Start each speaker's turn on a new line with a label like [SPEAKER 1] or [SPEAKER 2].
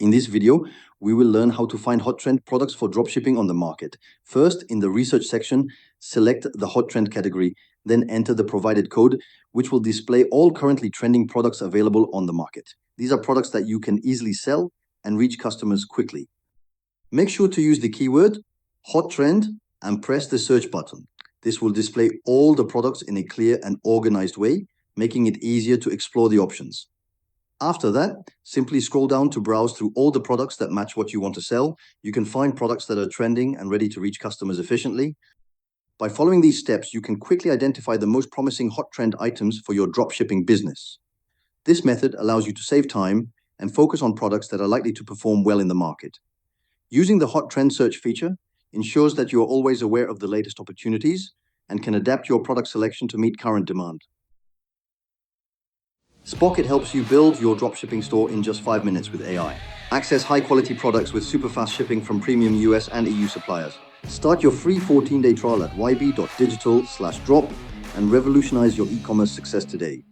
[SPEAKER 1] In this video, we will learn how to find hot trend products for dropshipping on the market. First, in the research section, select the hot trend category, then enter the provided code, which will display all currently trending products available on the market. These are products that you can easily sell and reach customers quickly. Make sure to use the keyword hot trend and press the search button. This will display all the products in a clear and organized way, making it easier to explore the options. After that, simply scroll down to browse through all the products that match what you want to sell. You can find products that are trending and ready to reach customers efficiently. By following these steps, you can quickly identify the most promising hot trend items for your dropshipping business. This method allows you to save time and focus on products that are likely to perform well in the market. Using the hot trend search feature ensures that you are always aware of the latest opportunities and can adapt your product selection to meet current demand. Spocket helps you build your dropshipping store in just 5 minutes with AI. Access high-quality products with super fast shipping from premium US and EU suppliers. Start your free 14-day trial at YB.Digital/drop and revolutionize your e-commerce success today.